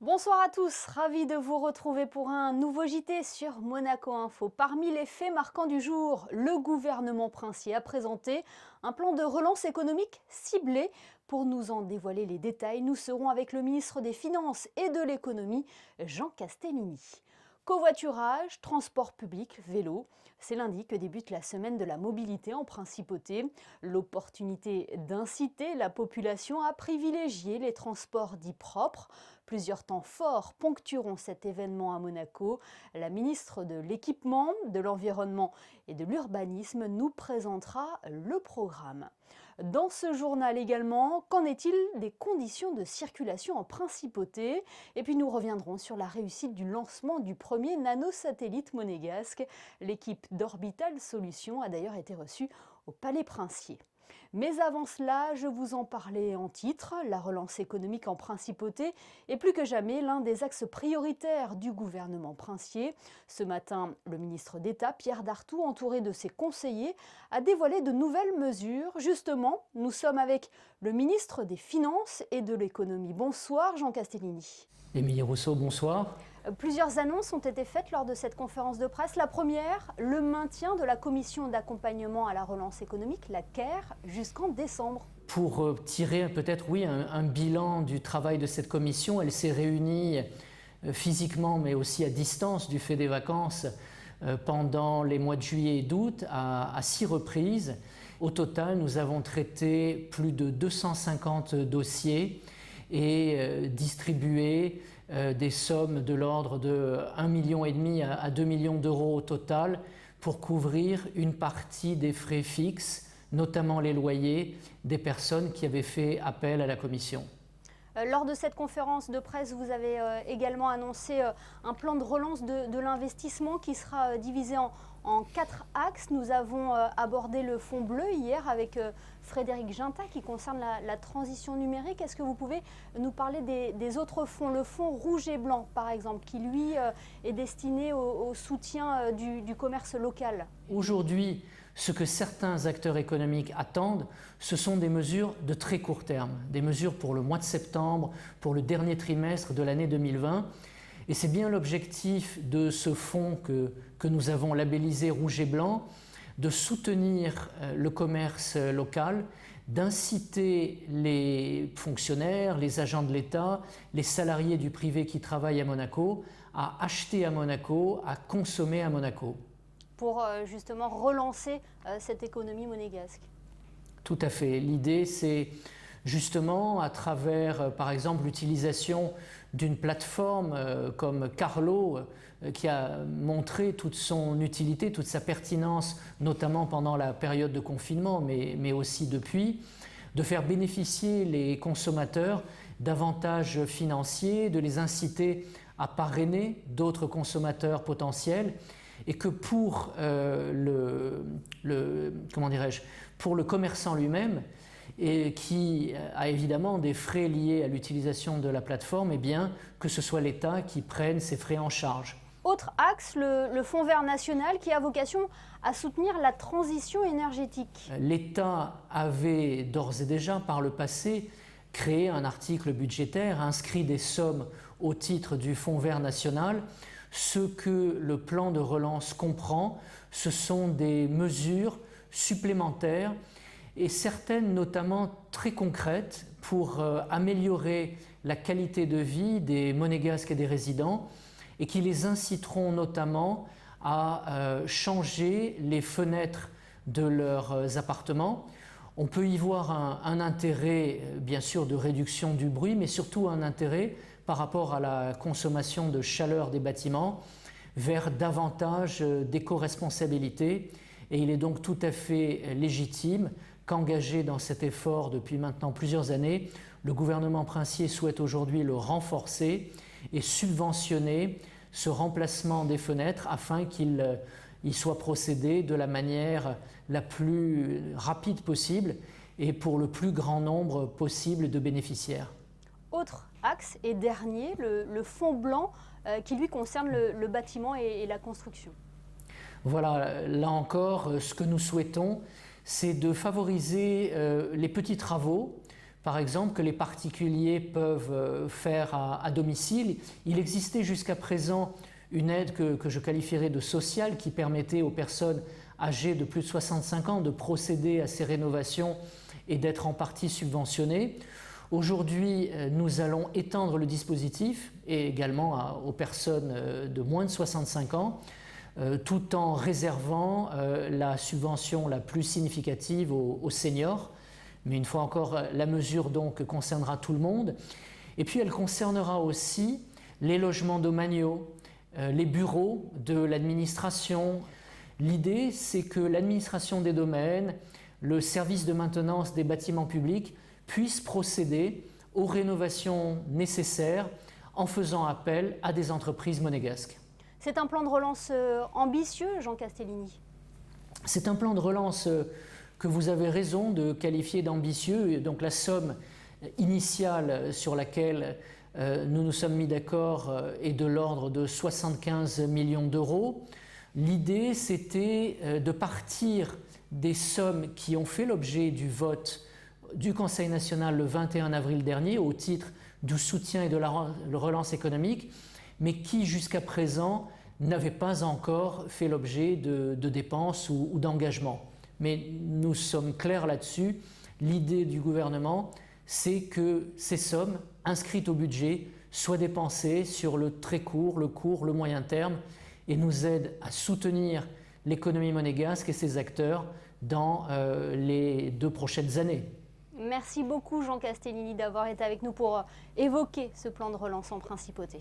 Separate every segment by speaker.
Speaker 1: Bonsoir à tous, ravi de vous retrouver pour un nouveau JT sur Monaco Info. Parmi les faits marquants du jour, le gouvernement princier a présenté un plan de relance économique ciblé. Pour nous en dévoiler les détails, nous serons avec le ministre des Finances et de l'Économie, Jean Castellini. Covoiturage, transport public, vélo, c'est lundi que débute la semaine de la mobilité en principauté. L'opportunité d'inciter la population à privilégier les transports dits propres. Plusieurs temps forts ponctueront cet événement à Monaco. La ministre de l'Équipement, de l'Environnement et de l'Urbanisme nous présentera le programme. Dans ce journal également, qu'en est-il des conditions de circulation en principauté? Et puis nous reviendrons sur la réussite du lancement du premier nanosatellite monégasque. L'équipe d'Orbital Solutions a d'ailleurs été reçue au Palais Princier. Mais avant cela, je vous en parlais en titre, la relance économique en principauté est plus que jamais l'un des axes prioritaires du gouvernement princier. Ce matin, le ministre d'État, Pierre Dartout, entouré de ses conseillers, a dévoilé de nouvelles mesures. Justement, nous sommes avec le ministre des Finances et de l'Économie. Bonsoir Jean Castellini.
Speaker 2: Émilie Rousseau, bonsoir.
Speaker 1: Plusieurs annonces ont été faites lors de cette conférence de presse. La première, le maintien de la commission d'accompagnement à la relance économique, la CARE, jusqu'en décembre.
Speaker 2: Pour tirer peut-être, un bilan du travail de cette commission, elle s'est réunie physiquement mais aussi à distance du fait des vacances pendant les mois de juillet et d'août à 6 reprises. Au total, nous avons traité plus de 250 dossiers et distribué des sommes de l'ordre de 1,5 million à 2 millions d'euros au total pour couvrir une partie des frais fixes, notamment les loyers, des personnes qui avaient fait appel à la commission.
Speaker 1: Lors de cette conférence de presse, vous avez également annoncé un plan de relance de l'investissement qui sera divisé en 4 axes. Nous avons abordé le fonds bleu hier avec Frédéric Ginta qui concerne la transition numérique. Est-ce que vous pouvez nous parler des autres fonds? Le fonds rouge et blanc, par exemple, qui lui est destiné au soutien du commerce local.
Speaker 2: Aujourd'hui, ce que certains acteurs économiques attendent, ce sont des mesures de très court terme, des mesures pour le mois de septembre, pour le dernier trimestre de l'année 2020. Et c'est bien l'objectif de ce fonds que nous avons labellisé rouge et blanc, de soutenir le commerce local, d'inciter les fonctionnaires, les agents de l'État, les salariés du privé qui travaillent à Monaco à acheter à Monaco, à consommer à Monaco.
Speaker 1: Pour justement relancer cette économie monégasque.
Speaker 2: Tout à fait. L'idée, c'est justement à travers, par exemple, l'utilisation d'une plateforme comme Carlo, qui a montré toute son utilité, toute sa pertinence, notamment pendant la période de confinement, mais aussi depuis, de faire bénéficier les consommateurs d'avantages financiers, de les inciter à parrainer d'autres consommateurs potentiels, et que pour pour le commerçant lui-même, et qui a évidemment des frais liés à l'utilisation de la plateforme, eh bien, que ce soit l'État qui prenne ces frais en charge.
Speaker 1: Autre axe, le Fonds vert national qui a vocation à soutenir la transition énergétique.
Speaker 2: L'État avait d'ores et déjà par le passé créé un article budgétaire, inscrit des sommes au titre du Fonds vert national. Ce que le plan de relance comprend, ce sont des mesures supplémentaires et certaines notamment très concrètes pour améliorer la qualité de vie des Monégasques et des résidents et qui les inciteront notamment à changer les fenêtres de leurs appartements. On peut y voir un intérêt, bien sûr, de réduction du bruit, mais surtout un intérêt par rapport à la consommation de chaleur des bâtiments vers davantage d'éco-responsabilité. Et il est donc tout à fait légitime qu'engagé dans cet effort depuis maintenant plusieurs années, le gouvernement princier souhaite aujourd'hui le renforcer et subventionner ce remplacement des fenêtres afin qu'il soit procédé de la manière la plus rapide possible et pour le plus grand nombre possible de bénéficiaires.
Speaker 1: Autre axe et dernier, le fonds blanc qui lui concerne le bâtiment et la construction.
Speaker 2: Voilà, là encore, ce que nous souhaitons, c'est de favoriser les petits travaux par exemple, que les particuliers peuvent faire à domicile. Il existait jusqu'à présent une aide que je qualifierais de sociale qui permettait aux personnes âgées de plus de 65 ans de procéder à ces rénovations et d'être en partie subventionnées. Aujourd'hui, nous allons étendre le dispositif et également aux personnes de moins de 65 ans, tout en réservant la subvention la plus significative aux seniors. Mais une fois encore, la mesure donc concernera tout le monde. Et puis elle concernera aussi les logements domaniaux, les bureaux de l'administration. L'idée, c'est que l'administration des domaines, le service de maintenance des bâtiments publics puissent procéder aux rénovations nécessaires en faisant appel à des entreprises monégasques.
Speaker 1: C'est un plan de relance ambitieux, Jean Castellini?
Speaker 2: C'est un plan de relance que vous avez raison de qualifier d'ambitieux. Donc la somme initiale sur laquelle nous nous sommes mis d'accord est de l'ordre de 75 millions d'euros. L'idée, c'était de partir des sommes qui ont fait l'objet du vote du Conseil national le 21 avril dernier au titre du soutien et de la relance économique, mais qui jusqu'à présent n'avaient pas encore fait l'objet de dépenses ou d'engagements. Mais nous sommes clairs là-dessus. L'idée du gouvernement, c'est que ces sommes inscrites au budget soient dépensées sur le très court, le court, le moyen terme et nous aident à soutenir l'économie monégasque et ses acteurs dans les 2 prochaines années.
Speaker 1: Merci beaucoup Jean Castellini d'avoir été avec nous pour évoquer ce plan de relance en principauté.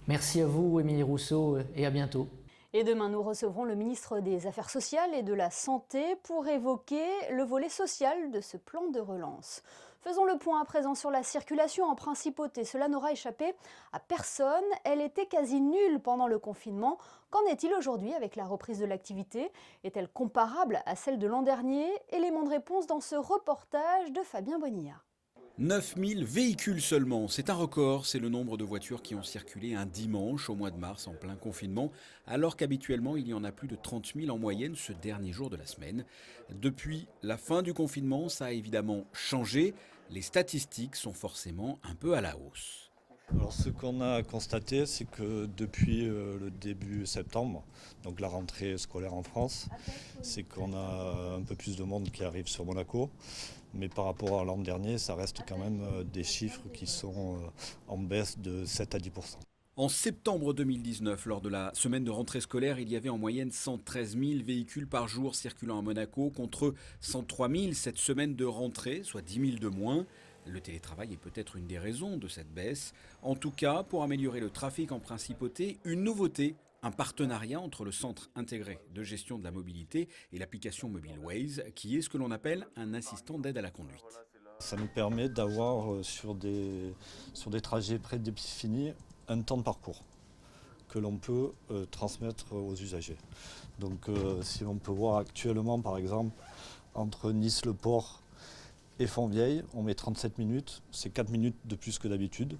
Speaker 2: Merci à vous, Émilie Rousseau, et à bientôt.
Speaker 1: Et demain, nous recevrons le ministre des Affaires sociales et de la Santé pour évoquer le volet social de ce plan de relance. Faisons le point à présent sur la circulation en principauté. Cela n'aura échappé à personne. Elle était quasi nulle pendant le confinement. Qu'en est-il aujourd'hui avec la reprise de l'activité? Est-elle comparable à celle de l'an dernier? Élément de réponse dans ce reportage de Fabien Bonilla.
Speaker 3: 9000 véhicules seulement, c'est un record, c'est le nombre de voitures qui ont circulé un dimanche au mois de mars en plein confinement, alors qu'habituellement il y en a plus de 30 000 en moyenne ce dernier jour de la semaine. Depuis la fin du confinement, ça a évidemment changé, les statistiques sont forcément un peu à la hausse.
Speaker 4: Alors ce qu'on a constaté, c'est que depuis le début septembre, donc la rentrée scolaire en France, c'est qu'on a un peu plus de monde qui arrive sur Monaco. Mais par rapport à l'an dernier, ça reste quand même des chiffres qui sont en baisse de 7 à 10%.
Speaker 3: En septembre 2019, lors de la semaine de rentrée scolaire, il y avait en moyenne 113 000 véhicules par jour circulant à Monaco contre 103 000 cette semaine de rentrée, soit 10 000 de moins. Le télétravail est peut-être une des raisons de cette baisse. En tout cas, pour améliorer le trafic en principauté, une nouveauté. Un partenariat entre le Centre intégré de gestion de la mobilité et l'application mobile Waze, qui est ce que l'on appelle un assistant d'aide à la conduite.
Speaker 4: Ça nous permet d'avoir sur des trajets prédéfinis un temps de parcours que l'on peut transmettre aux usagers. Donc si on peut voir actuellement par exemple entre Nice-le-Port et Fontvieille, on met 37 minutes, c'est 4 minutes de plus que d'habitude.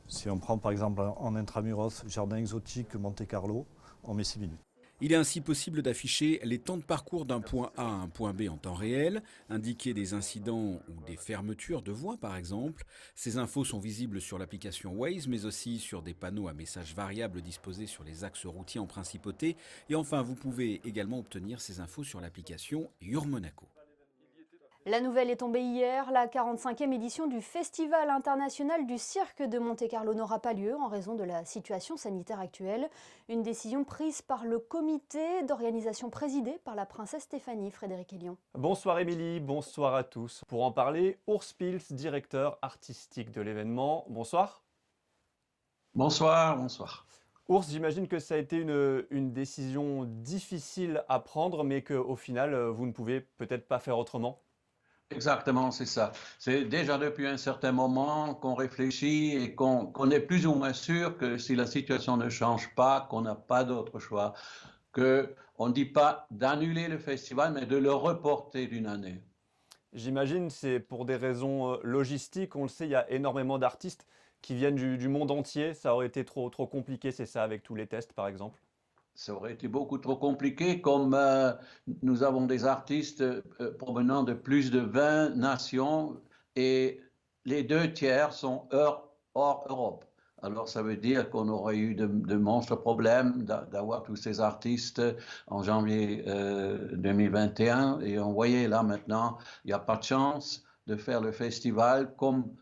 Speaker 4: Si on prend par exemple en intramuros, jardin exotique, Monte-Carlo, on met 6 minutes.
Speaker 3: Il est ainsi possible d'afficher les temps de parcours d'un point A à un point B en temps réel, indiquer des incidents ou des fermetures de voies par exemple. Ces infos sont visibles sur l'application Waze, mais aussi sur des panneaux à messages variables disposés sur les axes routiers en principauté. Et enfin, vous pouvez également obtenir ces infos sur l'application Your Monaco.
Speaker 1: La nouvelle est tombée hier, la 45e édition du Festival international du cirque de Monte-Carlo n'aura pas lieu en raison de la situation sanitaire actuelle. Une décision prise par le comité d'organisation présidé par la princesse Stéphanie. Frédéric Hélion.
Speaker 5: Bonsoir Émilie, bonsoir à tous. Pour en parler, Urs Pils, directeur artistique de l'événement. Bonsoir.
Speaker 6: Bonsoir, bonsoir.
Speaker 5: Urs, j'imagine que ça a été une décision difficile à prendre, mais qu'au final, vous ne pouvez peut-être pas faire autrement.
Speaker 6: Exactement, c'est ça. C'est déjà depuis un certain moment qu'on réfléchit et qu'on est plus ou moins sûr que si la situation ne change pas, qu'on n'a pas d'autre choix, qu'on ne dit pas d'annuler le festival, mais de le reporter d'une année.
Speaker 5: J'imagine que c'est pour des raisons logistiques. On le sait, il y a énormément d'artistes qui viennent du monde entier. Ça aurait été trop compliqué, c'est ça, avec tous les tests, par exemple?
Speaker 6: Ça aurait été beaucoup trop compliqué, comme nous avons des artistes provenant de plus de 20 nations, et les 2 tiers sont hors Europe. Alors ça veut dire qu'on aurait eu de monstres problèmes d'avoir tous ces artistes en janvier 2021 et on voyait là maintenant, il n'y a pas de chance de faire le festival comme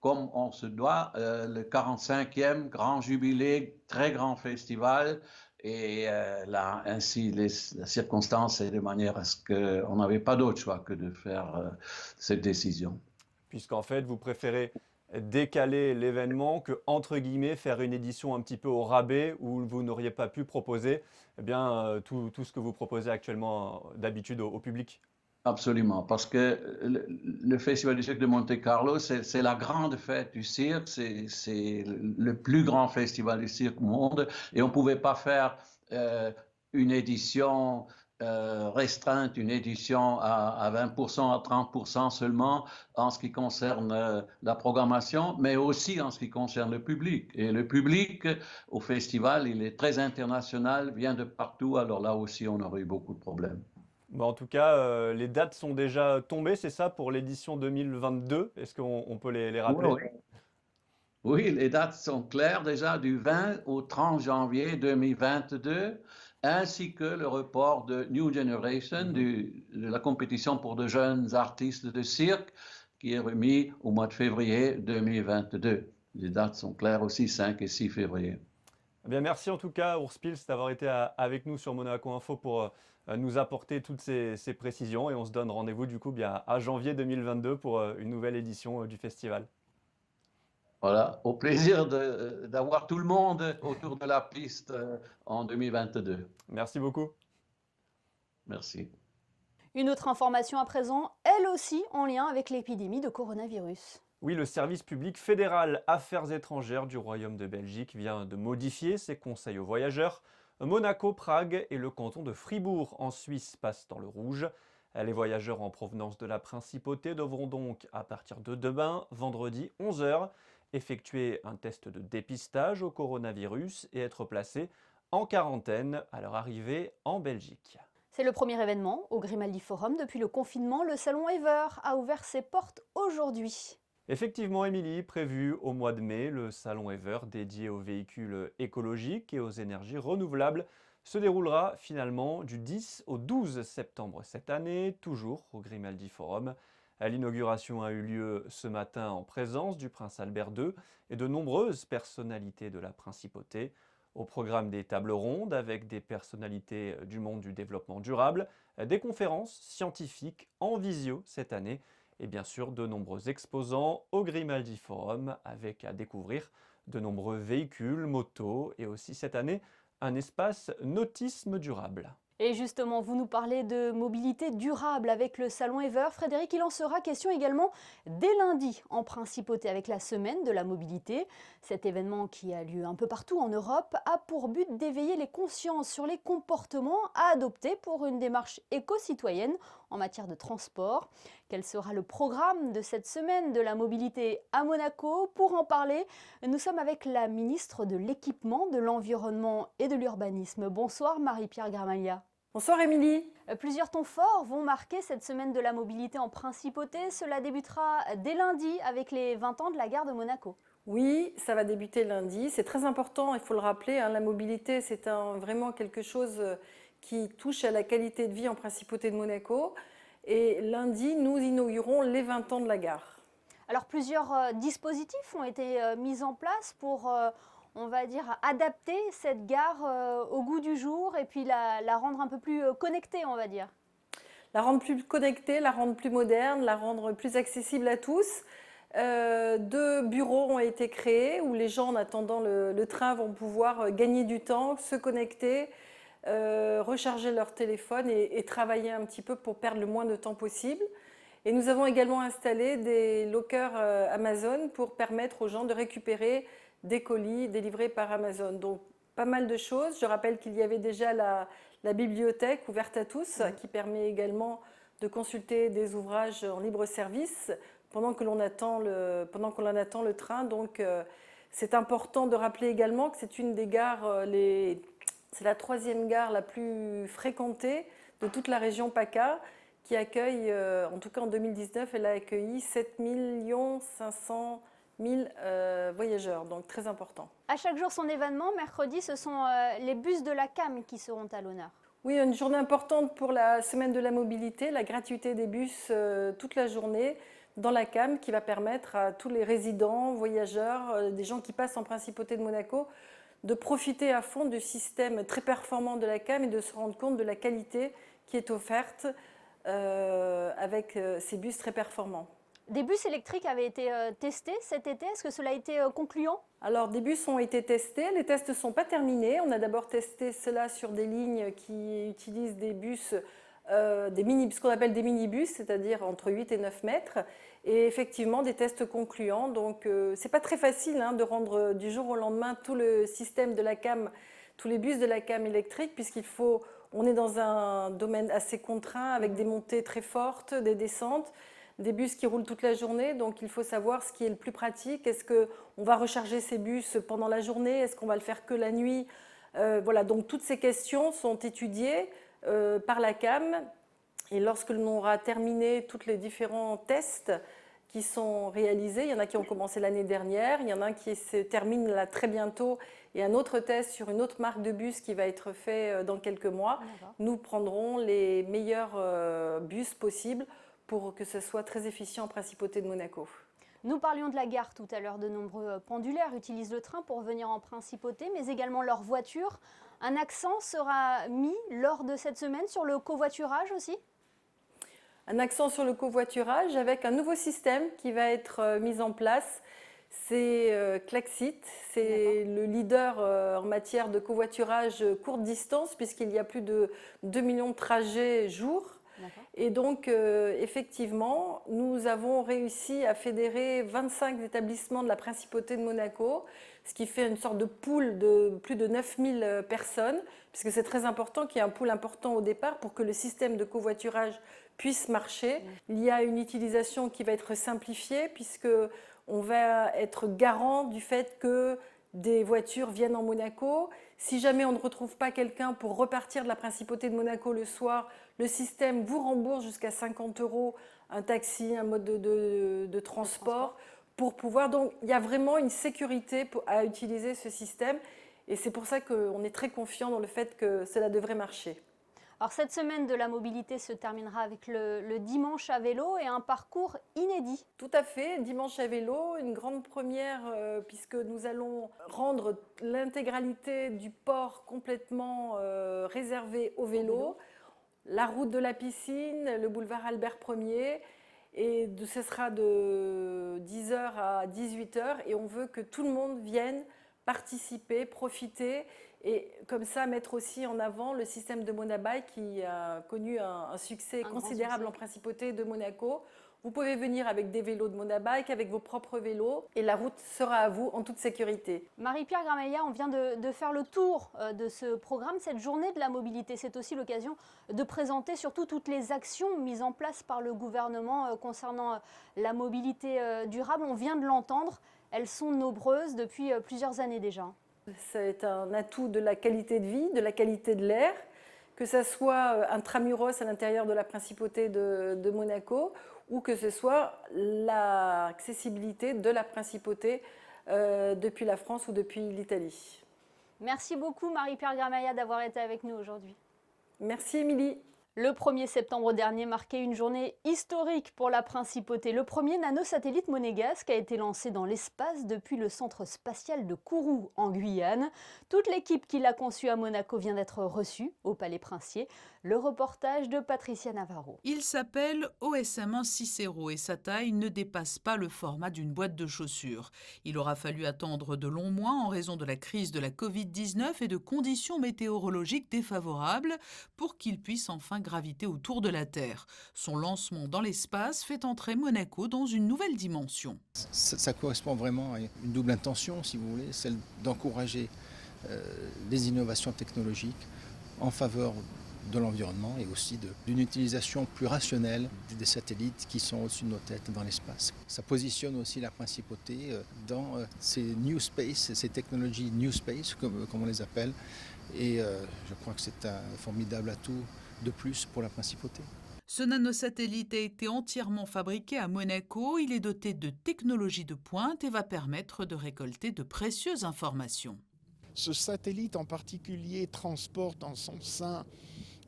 Speaker 6: on se doit, le 45e grand jubilé, très grand festival. Et là, ainsi, la circonstance est de manière à ce qu'on n'avait pas d'autre choix que de faire cette décision.
Speaker 5: Puisqu'en fait, vous préférez décaler l'événement que, entre guillemets, faire une édition un petit peu au rabais où vous n'auriez pas pu proposer tout ce que vous proposez actuellement d'habitude au public.
Speaker 6: Absolument, parce que le Festival du cirque de Monte-Carlo, c'est la grande fête du cirque, c'est le plus grand festival du cirque au monde, et on ne pouvait pas faire une édition restreinte, une édition à 20%, à 30% seulement en ce qui concerne la programmation, mais aussi en ce qui concerne le public. Et le public au festival, il est très international, vient de partout, alors là aussi, on aurait eu beaucoup de problèmes.
Speaker 5: Bon, en tout cas, les dates sont déjà tombées, c'est ça, pour l'édition 2022? Est-ce qu'on peut les rappeler?
Speaker 6: Oui, oui, les dates sont claires déjà du 20 au 30 janvier 2022, ainsi que le report de New Generation, de la compétition pour de jeunes artistes de cirque, qui est remis au mois de février 2022. Les dates sont claires aussi, 5 et 6 février.
Speaker 5: Eh bien, merci en tout cas, Urs Pils, d'avoir été avec nous sur Monaco Info pour nous apporter toutes ces précisions. Et on se donne rendez-vous du coup bien à janvier 2022 pour une nouvelle édition du festival.
Speaker 6: Voilà, au plaisir d'avoir tout le monde autour de la piste en 2022.
Speaker 5: Merci beaucoup.
Speaker 6: Merci.
Speaker 1: Une autre information à présent, elle aussi en lien avec l'épidémie de coronavirus.
Speaker 5: Oui, le service public fédéral Affaires étrangères du Royaume de Belgique vient de modifier ses conseils aux voyageurs. Monaco, Prague et le canton de Fribourg en Suisse passent dans le rouge. Les voyageurs en provenance de la principauté devront donc, à partir de demain, vendredi 11 h, effectuer un test de dépistage au coronavirus et être placés en quarantaine à leur arrivée en Belgique.
Speaker 1: C'est le premier événement au Grimaldi Forum depuis le confinement. Le salon Ever a ouvert ses portes aujourd'hui.
Speaker 5: Effectivement, Émilie, prévu au mois de mai, le salon Ever dédié aux véhicules écologiques et aux énergies renouvelables se déroulera finalement du 10 au 12 septembre cette année, toujours au Grimaldi Forum. L'inauguration a eu lieu ce matin en présence du prince Albert II et de nombreuses personnalités de la principauté. Au programme des tables rondes avec des personnalités du monde du développement durable, des conférences scientifiques en visio cette année et bien sûr de nombreux exposants au Grimaldi Forum avec à découvrir de nombreux véhicules, motos et aussi cette année un espace nautisme durable.
Speaker 1: Et justement, vous nous parlez de mobilité durable avec le salon Ever. Frédéric, il en sera question également dès lundi en principauté avec la semaine de la mobilité. Cet événement qui a lieu un peu partout en Europe a pour but d'éveiller les consciences sur les comportements à adopter pour une démarche éco-citoyenne en matière de transport. Quel sera le programme de cette semaine de la mobilité à Monaco? Pour en parler, nous sommes avec la ministre de l'Équipement, de l'Environnement et de l'Urbanisme. Bonsoir Marie-Pierre Gramalia.
Speaker 7: Bonsoir Émilie.
Speaker 1: Plusieurs temps forts vont marquer cette semaine de la mobilité en principauté. Cela débutera dès lundi avec les 20 ans de la gare de Monaco.
Speaker 7: Oui, ça va débuter lundi. C'est très important, il faut le rappeler. La mobilité, c'est vraiment quelque chose qui touche à la qualité de vie en principauté de Monaco. Et lundi, nous inaugurons les 20 ans de la gare.
Speaker 1: Alors plusieurs dispositifs ont été mis en place pour, on va dire, adapter cette gare au goût du jour et puis la rendre un peu plus connectée, on va dire.
Speaker 7: La rendre plus connectée, la rendre plus moderne, la rendre plus accessible à tous. 2 bureaux ont été créés où les gens, en attendant le train, vont pouvoir gagner du temps, se connecter, recharger leur téléphone et travailler un petit peu pour perdre le moins de temps possible. Et nous avons également installé des lockers Amazon pour permettre aux gens de récupérer des colis délivrés par Amazon. Donc pas mal de choses. Je rappelle qu'il y avait déjà la bibliothèque ouverte à tous qui permet également de consulter des ouvrages en libre service pendant que l'on attend le train. Donc c'est important de rappeler également que c'est une des gares, c'est la 3e gare la plus fréquentée de toute la région PACA, qui accueille, en tout cas en 2019, elle a accueilli 7 500 000 voyageurs, donc très important.
Speaker 1: À chaque jour son événement, mercredi, ce sont les bus de la CAM qui seront à l'honneur.
Speaker 7: Oui, une journée importante pour la semaine de la mobilité, la gratuité des bus toute la journée dans la CAM qui va permettre à tous les résidents, voyageurs, des gens qui passent en Principauté de Monaco de profiter à fond du système très performant de la CAM et de se rendre compte de la qualité qui est offerte avec ces bus très performants.
Speaker 1: Des bus électriques avaient été testés cet été. Est-ce que cela a été concluant?
Speaker 7: Alors, des bus ont été testés. Les tests ne sont pas terminés. On a d'abord testé cela sur des lignes qui utilisent des bus, ce qu'on appelle des minibus, c'est-à-dire entre 8 et 9 mètres. Et effectivement, des tests concluants. Donc, ce n'est pas très facile de rendre du jour au lendemain tout le système de la CAM, tous les bus de la CAM électrique, on est dans un domaine assez contraint avec des montées très fortes, des descentes. Des bus qui roulent toute la journée, donc il faut savoir ce qui est le plus pratique. Est-ce qu'on va recharger ces bus pendant la journée? Est-ce qu'on va le faire que la nuit? Voilà, donc toutes ces questions sont étudiées par la CAM. Et lorsque l'on aura terminé tous les différents tests qui sont réalisés, il y en a qui ont commencé l'année dernière, il y en a qui se terminent là très bientôt, et un autre test sur une autre marque de bus qui va être fait dans quelques mois. Nous prendrons les meilleurs bus possibles pour que ce soit très efficient en Principauté de Monaco.
Speaker 1: Nous parlions de la gare tout à l'heure. De nombreux pendulaires utilisent le train pour venir en Principauté, mais également leur voiture. Un accent sera mis lors de cette semaine sur le covoiturage aussi?
Speaker 7: Un accent sur le covoiturage avec un nouveau système qui va être mis en place. C'est Klaxit, c'est le leader en matière de covoiturage courte distance puisqu'il y a plus de 2 millions de trajets jour. Et donc, effectivement, nous avons réussi à fédérer 25 établissements de la Principauté de Monaco, ce qui fait une sorte de pool de plus de 9000 personnes, puisque c'est très important qu'il y ait un pool important au départ pour que le système de covoiturage puisse marcher. Il y a une utilisation qui va être simplifiée, puisqu'on va être garant du fait que des voitures viennent en Monaco. Si jamais on ne retrouve pas quelqu'un pour repartir de la Principauté de Monaco le soir, le système vous rembourse jusqu'à 50 € un taxi, un mode de transport pour pouvoir. Donc, il y a vraiment une sécurité à utiliser ce système et c'est pour ça qu'on est très confiant dans le fait que cela devrait marcher.
Speaker 1: Alors, cette semaine de la mobilité se terminera avec le dimanche à vélo et un parcours inédit.
Speaker 7: Tout à fait, dimanche à vélo, une grande première puisque nous allons rendre l'intégralité du port complètement réservé au vélo. La route de la piscine, le boulevard Albert Ier, et ce sera de 10h à 18h et on veut que tout le monde vienne participer, profiter et comme ça mettre aussi en avant le système de Monabike qui a connu un succès considérable en Principauté de Monaco. Vous pouvez venir avec des vélos de Monabike, avec vos propres vélos et la route sera à vous en toute sécurité.
Speaker 1: Marie-Pierre Gramella, on vient de faire le tour de ce programme, cette journée de la mobilité. C'est aussi l'occasion de présenter surtout toutes les actions mises en place par le gouvernement concernant la mobilité durable. On vient de l'entendre, elles sont nombreuses depuis plusieurs années déjà.
Speaker 7: C'est un atout de la qualité de vie, de la qualité de l'air, que ce soit intramuros à l'intérieur de la Principauté de Monaco ou que ce soit l'accessibilité de la Principauté depuis la France ou depuis l'Italie.
Speaker 1: Merci beaucoup Marie-Pierre Gramella d'avoir été avec nous aujourd'hui.
Speaker 7: Merci Émilie.
Speaker 1: Le 1er septembre dernier marquait une journée historique pour la Principauté. Le premier nanosatellite monégasque a été lancé dans l'espace depuis le centre spatial de Kourou en Guyane. Toute l'équipe qui l'a conçu à Monaco vient d'être reçue au Palais Princier. Le reportage de Patricia Navarro.
Speaker 8: Il s'appelle OSM1 Cicero et sa taille ne dépasse pas le format d'une boîte de chaussures. Il aura fallu attendre de longs mois en raison de la crise de la Covid-19 et de conditions météorologiques défavorables pour qu'il puisse enfin graviter autour de la Terre. Son lancement dans l'espace fait entrer Monaco dans une nouvelle dimension.
Speaker 9: Ça correspond vraiment à une double intention, si vous voulez, celle d'encourager les innovations technologiques en faveur de l'environnement et aussi d'une utilisation plus rationnelle des satellites qui sont au-dessus de nos têtes dans l'espace. Ça positionne aussi la Principauté dans ces new space, ces technologies new space, comme on les appelle, et je crois que c'est un formidable atout de plus pour la Principauté.
Speaker 8: Ce nanosatellite a été entièrement fabriqué à Monaco. Il est doté de technologies de pointe et va permettre de récolter de précieuses informations.
Speaker 10: Ce satellite en particulier transporte en son sein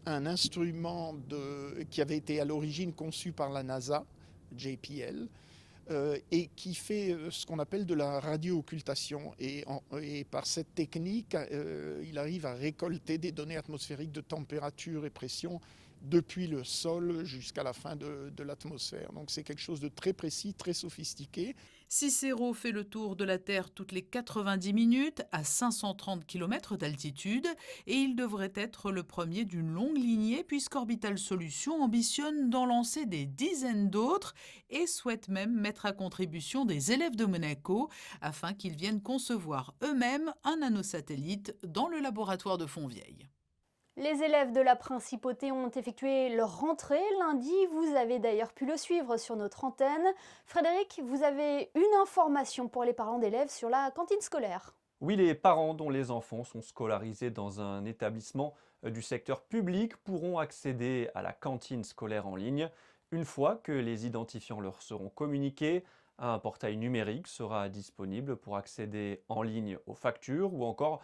Speaker 10: un instrument qui avait été à l'origine conçu par la NASA, JPL, et qui fait ce qu'on appelle de la radio-occultation. Et par cette technique, il arrive à récolter des données atmosphériques de température et pression depuis le sol jusqu'à la fin de l'atmosphère. Donc c'est quelque chose de très précis, très sophistiqué.
Speaker 8: Cicero fait le tour de la Terre toutes les 90 minutes à 530 km d'altitude et il devrait être le premier d'une longue lignée puisqu'Orbital Solutions ambitionne d'en lancer des dizaines d'autres et souhaite même mettre à contribution des élèves de Monaco afin qu'ils viennent concevoir eux-mêmes un nanosatellite dans le laboratoire de Fontvieille.
Speaker 1: Les élèves de la Principauté ont effectué leur rentrée lundi. Vous avez d'ailleurs pu le suivre sur notre antenne. Frédéric, vous avez une information pour les parents d'élèves sur la cantine scolaire.
Speaker 5: Oui, les parents dont les enfants sont scolarisés dans un établissement du secteur public pourront accéder à la cantine scolaire en ligne une fois que les identifiants leur seront communiqués. Un portail numérique sera disponible pour accéder en ligne aux factures ou encore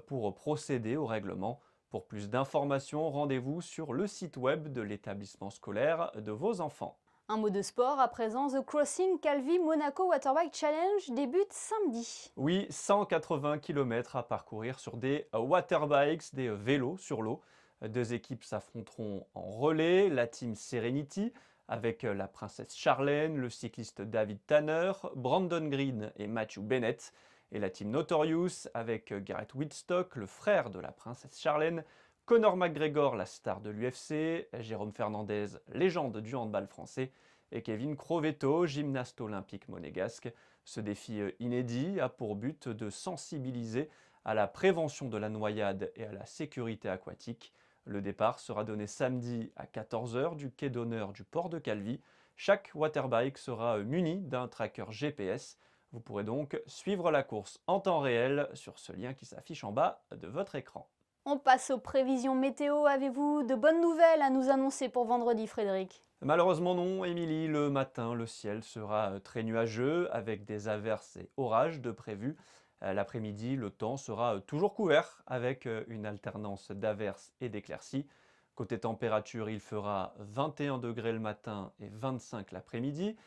Speaker 5: pour procéder au règlement. Pour plus d'informations, rendez-vous sur le site web de l'établissement scolaire de vos enfants.
Speaker 1: Un mot de sport à présent, The Crossing Calvi Monaco Waterbike Challenge débute samedi.
Speaker 5: Oui, 180 km à parcourir sur des waterbikes, des vélos sur l'eau. Deux équipes s'affronteront en relais, la team Serenity avec la princesse Charlène, le cycliste David Tanner, Brandon Green et Matthew Bennett. Et la team Notorious avec Gareth Whitstock, le frère de la princesse Charlène, Conor McGregor, la star de l'UFC, Jérôme Fernandez, légende du handball français, et Kevin Crovetto, gymnaste olympique monégasque. Ce défi inédit a pour but de sensibiliser à la prévention de la noyade et à la sécurité aquatique. Le départ sera donné samedi à 14h du quai d'honneur du port de Calvi. Chaque waterbike sera muni d'un tracker GPS. Vous pourrez donc suivre la course en temps réel sur ce lien qui s'affiche en bas de votre écran.
Speaker 1: On passe aux prévisions météo. Avez-vous de bonnes nouvelles à nous annoncer pour vendredi, Frédéric?
Speaker 5: Malheureusement non, Émilie. Le matin, le ciel sera très nuageux avec des averses et orages de prévus. L'après-midi, le temps sera toujours couvert avec une alternance d'averses et d'éclaircies. Côté température, il fera 21 degrés le matin et 25 l'après-midi.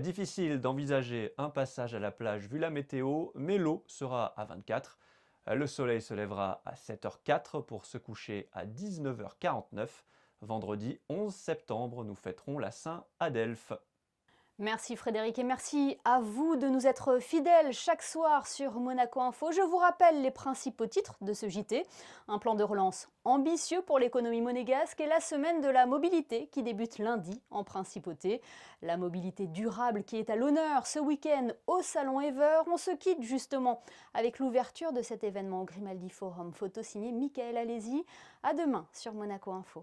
Speaker 5: Difficile d'envisager un passage à la plage vu la météo, mais l'eau sera à 24. Le soleil se lèvera à 7h04 pour se coucher à 19h49. Vendredi 11 septembre, nous fêterons la Saint-Adelphe.
Speaker 1: Merci Frédéric et merci à vous de nous être fidèles chaque soir sur Monaco Info. Je vous rappelle les principaux titres de ce JT. Un plan de relance ambitieux pour l'économie monégasque et la semaine de la mobilité qui débute lundi en Principauté. La mobilité durable qui est à l'honneur ce week-end au Salon Ever. On se quitte justement avec l'ouverture de cet événement au Grimaldi Forum. Photo signée Michael Alési. À demain sur Monaco Info.